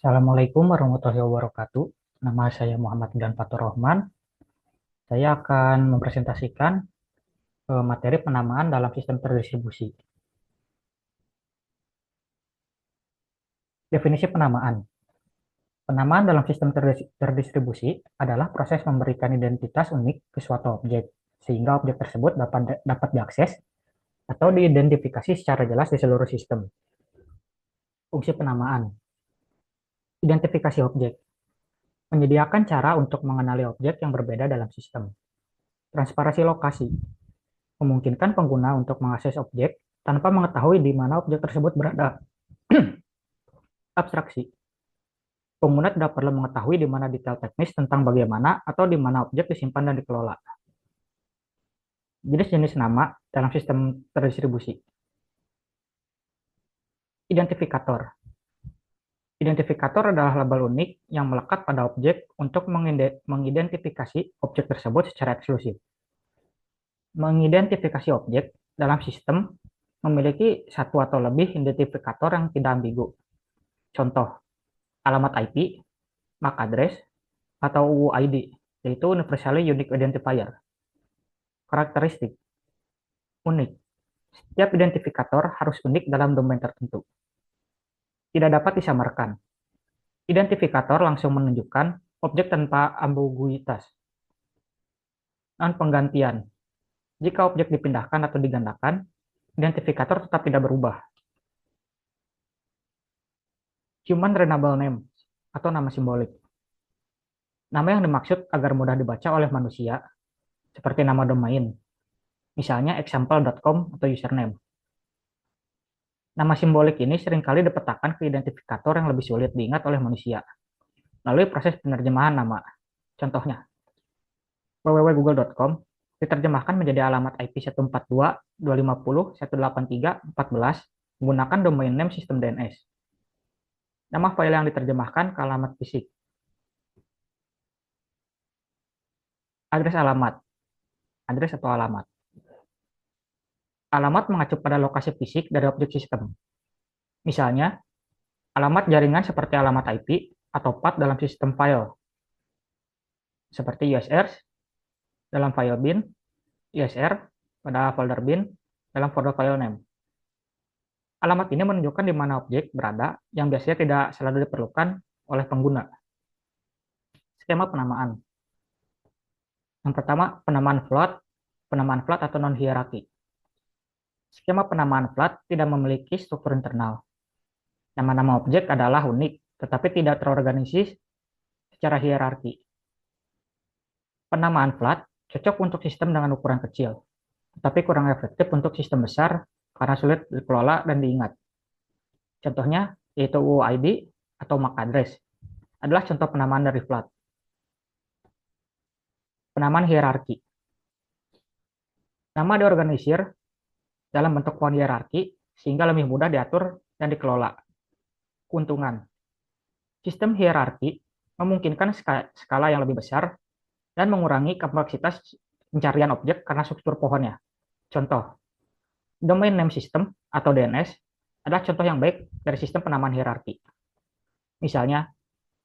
Assalamualaikum warahmatullahi wabarakatuh. Nama saya Muhammad Gan Fatur Rahman. Saya akan mempresentasikan materi penamaan dalam sistem terdistribusi. Definisi penamaan. Penamaan dalam sistem terdistribusi adalah proses memberikan identitas unik ke suatu objek, sehingga objek tersebut dapat diakses atau diidentifikasi secara jelas di seluruh sistem. Fungsi penamaan. Identifikasi objek. Menyediakan cara untuk mengenali objek yang berbeda dalam sistem. Transparansi lokasi. Memungkinkan pengguna untuk mengakses objek tanpa mengetahui di mana objek tersebut berada. Abstraksi. Pengguna tidak perlu mengetahui di mana detail teknis tentang bagaimana atau di mana objek disimpan dan dikelola. Jenis-jenis nama dalam sistem terdistribusi. Identifikator. Identifikator adalah label unik yang melekat pada objek untuk mengidentifikasi objek tersebut secara eksklusif. Mengidentifikasi objek dalam sistem memiliki satu atau lebih identifikator yang tidak ambigu. Contoh, alamat IP, MAC address, atau UUID, yaitu Universally Unique Identifier. Karakteristik unik. Setiap identifikator harus unik dalam domain tertentu. Tidak dapat disamarkan. Identifikator langsung menunjukkan objek tanpa ambiguitas. Non-penggantian. Jika objek dipindahkan atau digandakan, identifikator tetap tidak berubah. Human Readable Name atau nama simbolik. Nama yang dimaksud agar mudah dibaca oleh manusia, seperti nama domain, misalnya example.com atau username. Nama simbolik ini seringkali dipetakan ke identifikator yang lebih sulit diingat oleh manusia, melalui proses penerjemahan nama. Contohnya, www.google.com diterjemahkan menjadi alamat IP 142.250.183.14 menggunakan domain name sistem DNS. Nama file yang diterjemahkan ke alamat fisik. Address alamat. Address atau alamat. Alamat mengacu pada lokasi fisik dari objek sistem. Misalnya, alamat jaringan seperti alamat IP atau path dalam sistem file, seperti USR dalam file bin, USR pada folder bin dalam folder file name. Alamat ini menunjukkan di mana objek berada yang biasanya tidak selalu diperlukan oleh pengguna. Skema penamaan. Yang pertama, penamaan flat atau non-hierarki. Skema penamaan flat tidak memiliki struktur internal. Nama-nama objek adalah unik, tetapi tidak terorganisir secara hierarki. Penamaan flat cocok untuk sistem dengan ukuran kecil, tetapi kurang efektif untuk sistem besar karena sulit dikelola dan diingat. Contohnya, yaitu UUID atau MAC address adalah contoh penamaan dari flat. Penamaan hierarki. Nama diorganisir dalam bentuk pohon hierarki sehingga lebih mudah diatur dan dikelola. Keuntungan. Sistem hierarki memungkinkan skala yang lebih besar dan mengurangi kompleksitas pencarian objek karena struktur pohonnya. Contoh, domain name system atau DNS adalah contoh yang baik dari sistem penamaan hierarki. Misalnya,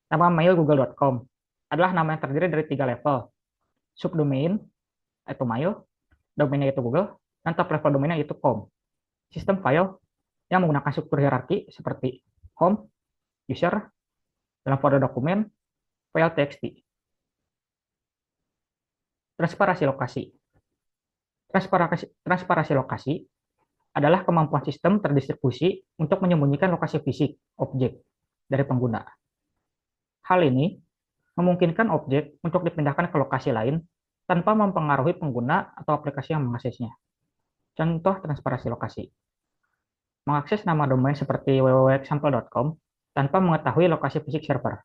nama mail google.com adalah nama yang terdiri dari 3 level. Subdomain, yaitu mail, domainnya itu Google, dan top level domainnya itu com. Sistem file yang menggunakan struktur hierarki seperti home, user, dalam folder dokumen, file txt. Transparansi lokasi. Transparansi lokasi adalah kemampuan sistem terdistribusi untuk menyembunyikan lokasi fisik objek dari pengguna. Hal ini memungkinkan objek untuk dipindahkan ke lokasi lain tanpa mempengaruhi pengguna atau aplikasi yang mengaksesnya. Contoh transparansi lokasi. Mengakses nama domain seperti www.example.com tanpa mengetahui lokasi fisik server.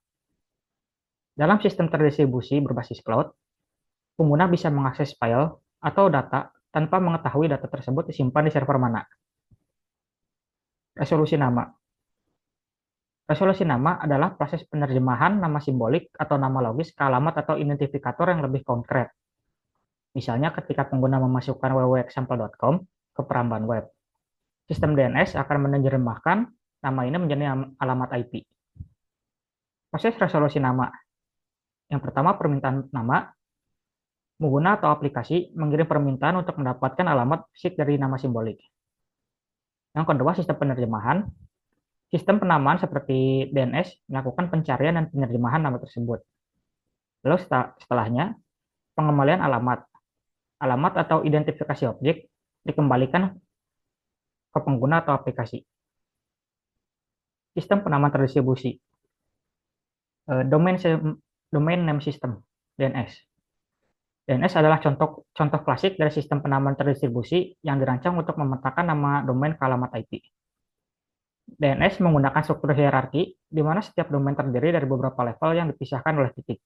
Dalam sistem terdistribusi berbasis cloud, pengguna bisa mengakses file atau data tanpa mengetahui data tersebut disimpan di server mana. Resolusi nama. Resolusi nama adalah proses penerjemahan nama simbolik atau nama logis ke alamat atau identifikator yang lebih konkret. Misalnya ketika pengguna memasukkan www.example.com ke peramban web. Sistem DNS akan menerjemahkan nama ini menjadi alamat IP. Proses resolusi nama. Yang pertama, permintaan nama. Pengguna atau aplikasi mengirim permintaan untuk mendapatkan alamat fisik dari nama simbolik. Yang kedua, sistem penerjemahan. Sistem penamaan seperti DNS melakukan pencarian dan penerjemahan nama tersebut. Lalu setelahnya, pengembalian alamat. Alamat atau identifikasi objek dikembalikan ke pengguna atau aplikasi. Sistem penamaan terdistribusi. Domain, Domain Name System, DNS. DNS adalah contoh klasik dari sistem penamaan terdistribusi yang dirancang untuk memetakan nama domain ke alamat IP. DNS menggunakan struktur hierarki, di mana setiap domain terdiri dari beberapa level yang dipisahkan oleh titik.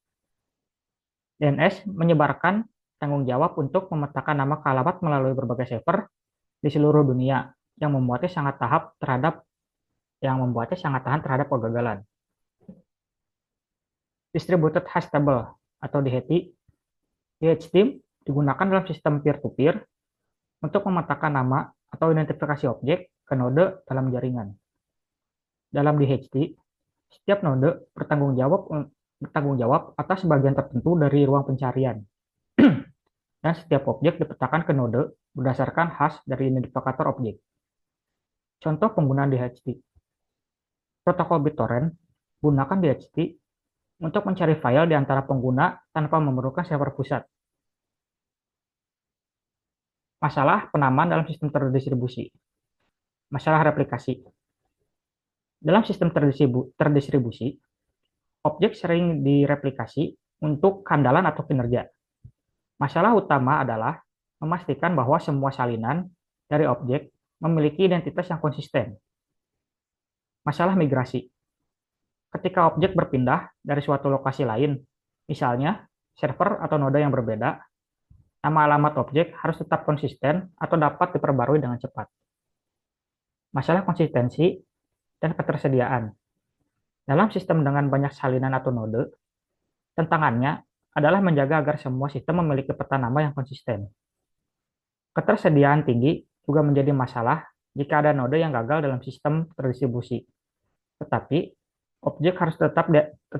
DNS menyebarkan tanggung jawab untuk memetakan nama ke alamat melalui berbagai server di seluruh dunia, yang membuatnya sangat tahan terhadap kegagalan. Distributed Hash Table atau DHT digunakan dalam sistem peer-to-peer untuk memetakan nama atau identifikasi objek ke node dalam jaringan. Dalam DHT, setiap node bertanggung jawab atas bagian tertentu dari ruang pencarian, dan setiap objek dipetakan ke node berdasarkan hash dari identifikator objek. Contoh penggunaan DHT. Protokol BitTorrent gunakan DHT untuk mencari file di antara pengguna tanpa memerlukan server pusat. Masalah penamaan dalam sistem terdistribusi. Masalah replikasi. Dalam sistem terdistribusi, objek sering direplikasi untuk keandalan atau kinerja. Masalah utama adalah memastikan bahwa semua salinan dari objek memiliki identitas yang konsisten. Masalah migrasi. Ketika objek berpindah dari suatu lokasi lain, misalnya server atau node yang berbeda, nama alamat objek harus tetap konsisten atau dapat diperbarui dengan cepat. Masalah konsistensi dan ketersediaan. Dalam sistem dengan banyak salinan atau node, tantangannya adalah menjaga agar semua sistem memiliki peta nama yang konsisten. Ketersediaan tinggi juga menjadi masalah jika ada node yang gagal dalam sistem terdistribusi. Tetapi, objek harus tetap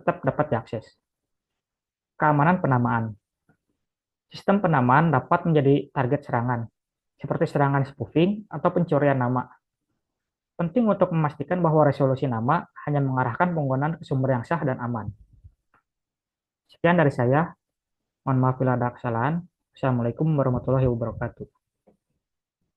dapat diakses. Keamanan penamaan. Sistem penamaan dapat menjadi target serangan, seperti serangan spoofing atau pencurian nama. Penting untuk memastikan bahwa resolusi nama hanya mengarahkan penggunaan ke sumber yang sah dan aman. Sekian dari saya. Mohon maaf bila ada kesalahan. Assalamualaikum warahmatullahi wabarakatuh.